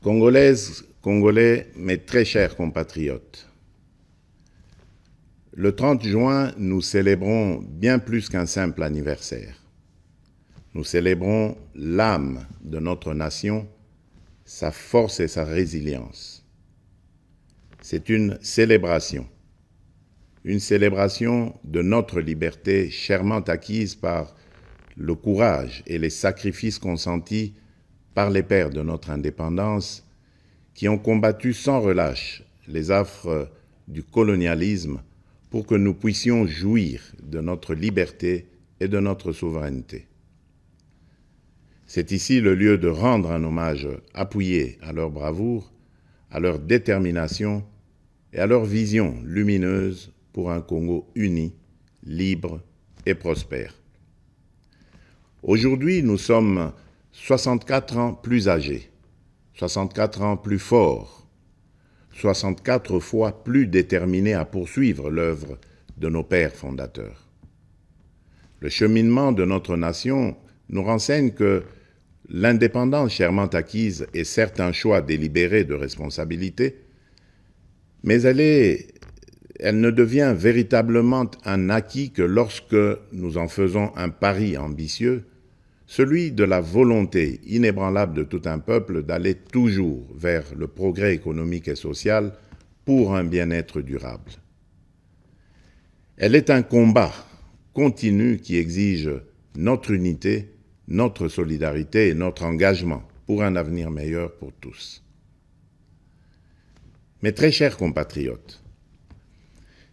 Congolaises, Congolais, mes très chers compatriotes, le 30 juin, nous célébrons bien plus qu'un simple anniversaire. Nous célébrons l'âme de notre nation, sa force et sa résilience. C'est une célébration de notre liberté chèrement acquise par le courage et les sacrifices consentis par les pères de notre indépendance qui ont combattu sans relâche les affres du colonialisme pour que nous puissions jouir de notre liberté et de notre souveraineté. C'est ici le lieu de rendre un hommage appuyé à leur bravoure, à leur détermination et à leur vision lumineuse pour un Congo uni, libre et prospère. Aujourd'hui, nous sommes 64 ans plus âgés, 64 ans plus forts, 64 fois plus déterminés à poursuivre l'œuvre de nos pères fondateurs. Le cheminement de notre nation nous renseigne que l'indépendance chèrement acquise est certes un choix délibéré de responsabilité, mais elle ne devient véritablement un acquis que lorsque nous en faisons un pari ambitieux, celui de la volonté inébranlable de tout un peuple d'aller toujours vers le progrès économique et social pour un bien-être durable. Elle est un combat continu qui exige notre unité, notre solidarité et notre engagement pour un avenir meilleur pour tous. Mes très chers compatriotes,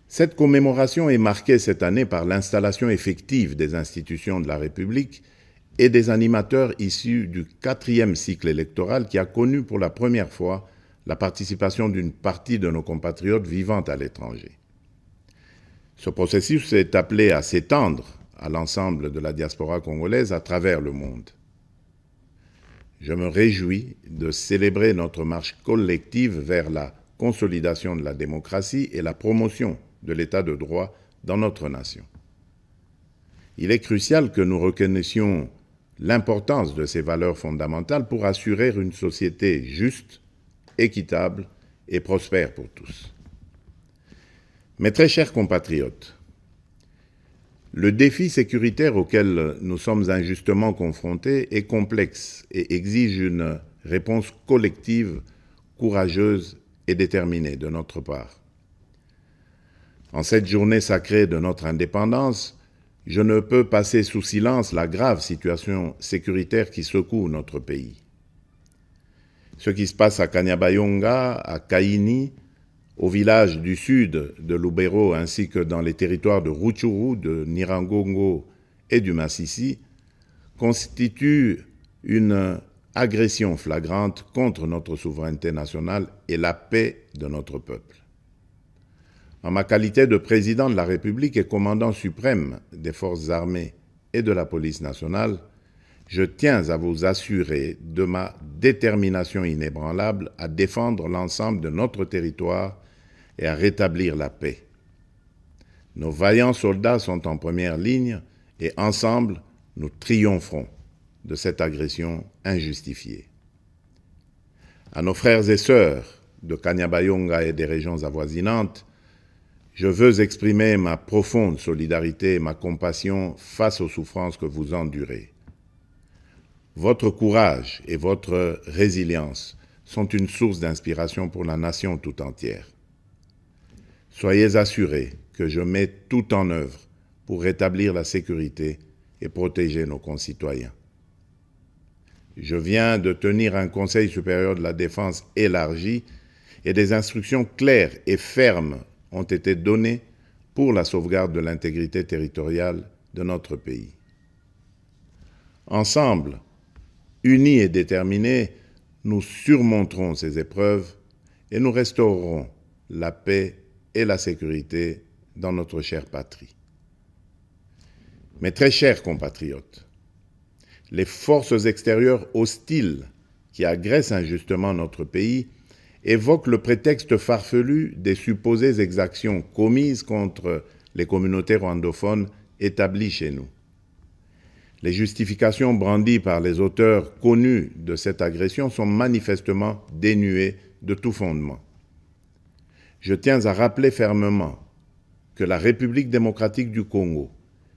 cette commémoration est marquée cette année par l'installation effective des institutions de la République et des animateurs issus du 4e cycle électoral qui a connu pour la première fois la participation d'une partie de nos compatriotes vivant à l'étranger. Ce processus est appelé à s'étendre à l'ensemble de la diaspora congolaise à travers le monde. Je me réjouis de célébrer notre marche collective vers la consolidation de la démocratie et la promotion de l'état de droit dans notre nation. Il est crucial que nous reconnaissions l'importance de ces valeurs fondamentales pour assurer une société juste, équitable et prospère pour tous. Mes très chers compatriotes, le défi sécuritaire auquel nous sommes injustement confrontés est complexe et exige une réponse collective, courageuse et déterminée de notre part. En cette journée sacrée de notre indépendance, je ne peux passer sous silence la grave situation sécuritaire qui secoue notre pays. Ce qui se passe à Kanyabayonga, à Kaini, au village du sud de Lubero ainsi que dans les territoires de Rutshuru, de Nyiragongo et du Masisi, constitue une agression flagrante contre notre souveraineté nationale et la paix de notre peuple. En ma qualité de président de la République et commandant suprême des forces armées et de la police nationale, je tiens à vous assurer de ma détermination inébranlable à défendre l'ensemble de notre territoire et à rétablir la paix. Nos vaillants soldats sont en première ligne et ensemble, nous triompherons de cette agression injustifiée. À nos frères et sœurs de Kanyabayonga et des régions avoisinantes, je veux exprimer ma profonde solidarité et ma compassion face aux souffrances que vous endurez. Votre courage et votre résilience sont une source d'inspiration pour la nation tout entière. Soyez assurés que je mets tout en œuvre pour rétablir la sécurité et protéger nos concitoyens. Je viens de tenir un Conseil supérieur de la défense élargi et des instructions claires et fermes ont été données pour la sauvegarde de l'intégrité territoriale de notre pays. Ensemble, unis et déterminés, nous surmonterons ces épreuves et nous restaurerons la paix et la sécurité dans notre chère patrie. Mes très chers compatriotes, les forces extérieures hostiles qui agressent injustement notre pays évoquent le prétexte farfelu des supposées exactions commises contre les communautés rwandophones établies chez nous. Les justifications brandies par les auteurs connus de cette agression sont manifestement dénuées de tout fondement. Je tiens à rappeler fermement que la République démocratique du Congo,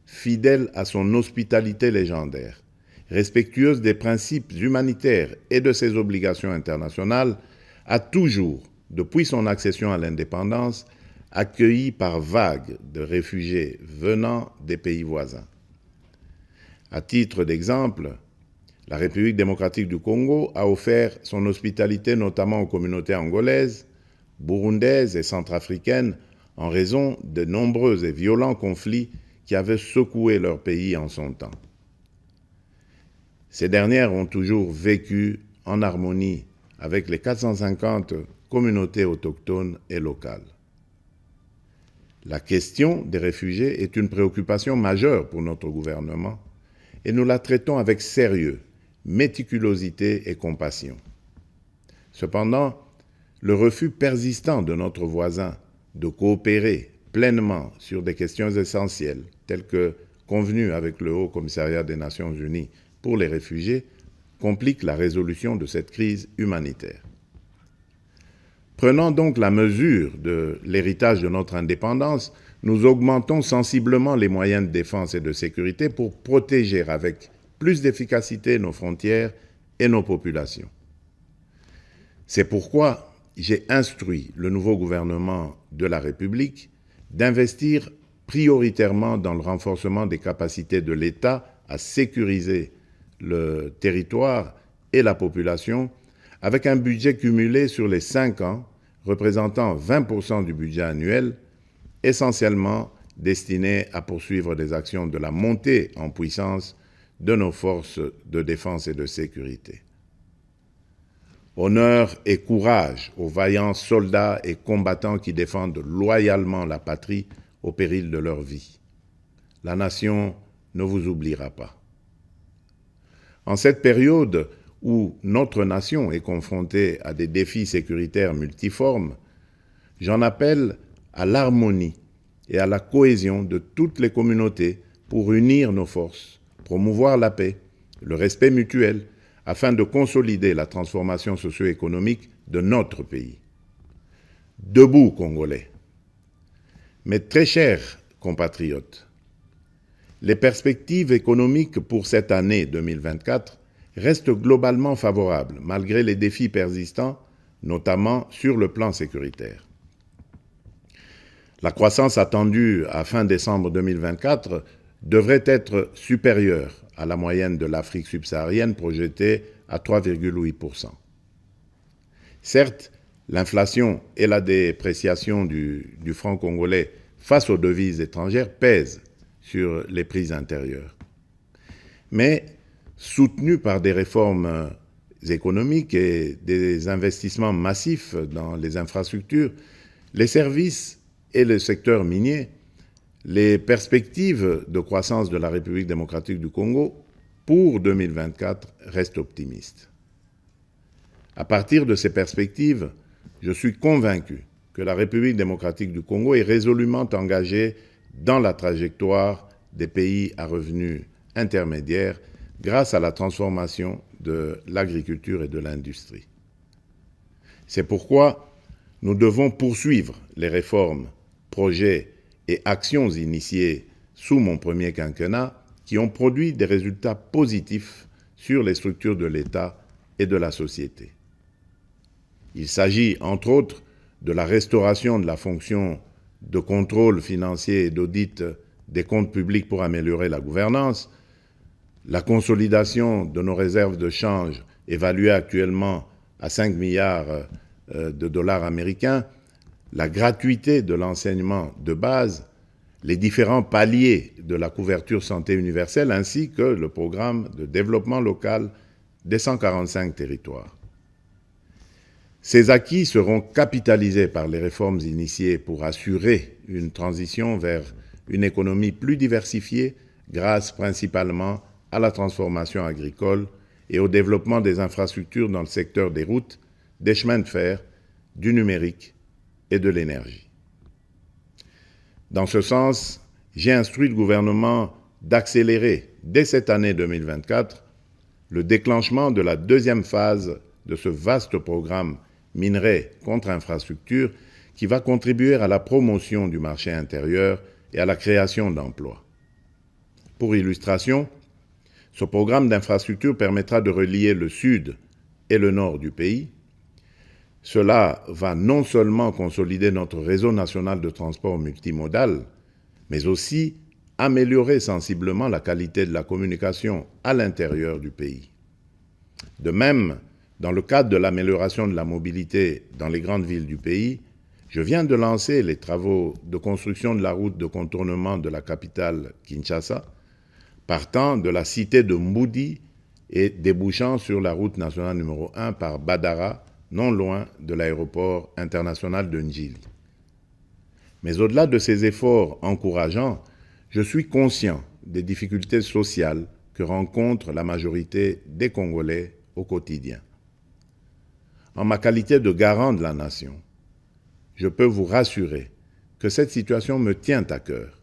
fidèle à son hospitalité légendaire, respectueuse des principes humanitaires et de ses obligations internationales, a toujours, depuis son accession à l'indépendance, accueilli par vagues de réfugiés venant des pays voisins. À titre d'exemple, la République démocratique du Congo a offert son hospitalité notamment aux communautés angolaises, burundaises et centrafricaines en raison de nombreux et violents conflits qui avaient secoué leur pays en son temps. Ces dernières ont toujours vécu en harmonie avec les 450 communautés autochtones et locales. La question des réfugiés est une préoccupation majeure pour notre gouvernement et nous la traitons avec sérieux, méticulosité et compassion. Cependant, le refus persistant de notre voisin de coopérer pleinement sur des questions essentielles, telles que convenues avec le Haut Commissariat des Nations Unies pour les réfugiés, complique la résolution de cette crise humanitaire. Prenant donc la mesure de l'héritage de notre indépendance, nous augmentons sensiblement les moyens de défense et de sécurité pour protéger avec plus d'efficacité nos frontières et nos populations. C'est pourquoi j'ai instruit le nouveau gouvernement de la République d'investir prioritairement dans le renforcement des capacités de l'État à sécuriser le territoire et la population, avec un budget cumulé sur les 5 ans représentant 20% du budget annuel, essentiellement destiné à poursuivre des actions de la montée en puissance de nos forces de défense et de sécurité. Honneur et courage aux vaillants soldats et combattants qui défendent loyalement la patrie au péril de leur vie. La nation ne vous oubliera pas. En cette période où notre nation est confrontée à des défis sécuritaires multiformes, j'en appelle à l'harmonie et à la cohésion de toutes les communautés pour unir nos forces, promouvoir la paix, le respect mutuel, afin de consolider la transformation socio-économique de notre pays. Debout, Congolais. Mes très chers compatriotes, les perspectives économiques pour cette année 2024 restent globalement favorables, malgré les défis persistants, notamment sur le plan sécuritaire. La croissance attendue à fin décembre 2024 devrait être supérieure à la moyenne de l'Afrique subsaharienne projetée à 3,8%. Certes, l'inflation et la dépréciation du franc congolais face aux devises étrangères pèsent sur les prix intérieurs. Mais, soutenus par des réformes économiques et des investissements massifs dans les infrastructures, les services et le secteur minier, les perspectives de croissance de la République démocratique du Congo pour 2024 restent optimistes. À partir de ces perspectives, je suis convaincu que la République démocratique du Congo est résolument engagée dans la trajectoire des pays à revenus intermédiaires grâce à la transformation de l'agriculture et de l'industrie. C'est pourquoi nous devons poursuivre les réformes, projets et actions initiées sous mon premier quinquennat qui ont produit des résultats positifs sur les structures de l'État et de la société. Il s'agit, entre autres, de la restauration de la fonction de contrôle financier et d'audit des comptes publics pour améliorer la gouvernance, la consolidation de nos réserves de change évaluées actuellement à 5 milliards de dollars américains, la gratuité de l'enseignement de base, les différents paliers de la couverture santé universelle ainsi que le programme de développement local des 145 territoires. Ces acquis seront capitalisés par les réformes initiées pour assurer une transition vers une économie plus diversifiée grâce principalement à la transformation agricole et au développement des infrastructures dans le secteur des routes, des chemins de fer, du numérique et de l'énergie. Dans ce sens, j'ai instruit le gouvernement d'accélérer dès cette année 2024 le déclenchement de la deuxième phase de ce vaste programme minerai contre infrastructure qui va contribuer à la promotion du marché intérieur et à la création d'emplois. Pour illustration, ce programme d'infrastructure permettra de relier le sud et le nord du pays. Cela va non seulement consolider notre réseau national de transport multimodal, mais aussi améliorer sensiblement la qualité de la communication à l'intérieur du pays. De même, dans le cadre de l'amélioration de la mobilité dans les grandes villes du pays, je viens de lancer les travaux de construction de la route de contournement de la capitale Kinshasa, partant de la cité de Mboudi et débouchant sur la route nationale numéro 1 par Badara, non loin de l'aéroport international de Njili. Mais au-delà de ces efforts encourageants, je suis conscient des difficultés sociales que rencontre la majorité des Congolais au quotidien. En ma qualité de garant de la nation, je peux vous rassurer que cette situation me tient à cœur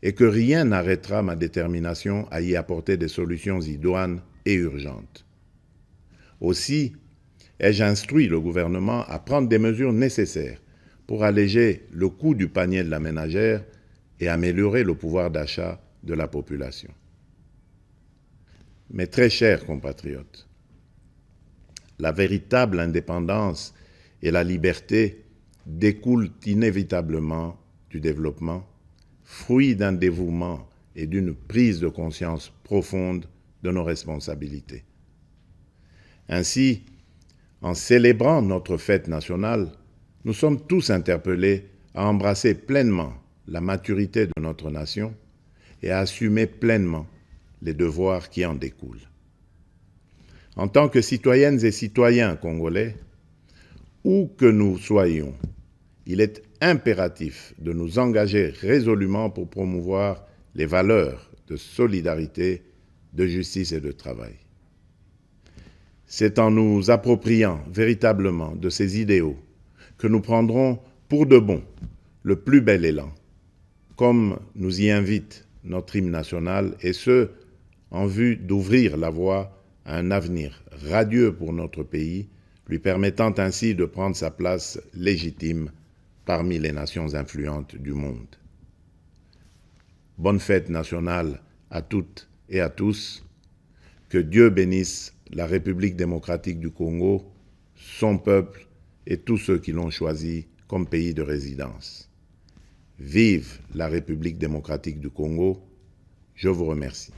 et que rien n'arrêtera ma détermination à y apporter des solutions idoines et urgentes. Aussi, ai-je instruit le gouvernement à prendre des mesures nécessaires pour alléger le coût du panier de la ménagère et améliorer le pouvoir d'achat de la population. Mes très chers compatriotes, la véritable indépendance et la liberté découlent inévitablement du développement, fruit d'un dévouement et d'une prise de conscience profonde de nos responsabilités. Ainsi, en célébrant notre fête nationale, nous sommes tous interpellés à embrasser pleinement la maturité de notre nation et à assumer pleinement les devoirs qui en découlent. En tant que citoyennes et citoyens congolais, où que nous soyons, il est impératif de nous engager résolument pour promouvoir les valeurs de solidarité, de justice et de travail. C'est en nous appropriant véritablement de ces idéaux que nous prendrons pour de bon le plus bel élan, comme nous y invite notre hymne national, et ce, en vue d'ouvrir la voie à un avenir radieux pour notre pays, lui permettant ainsi de prendre sa place légitime parmi les nations influentes du monde. Bonne fête nationale à toutes et à tous. Que Dieu bénisse la République démocratique du Congo, son peuple et tous ceux qui l'ont choisi comme pays de résidence. Vive la République démocratique du Congo. Je vous remercie.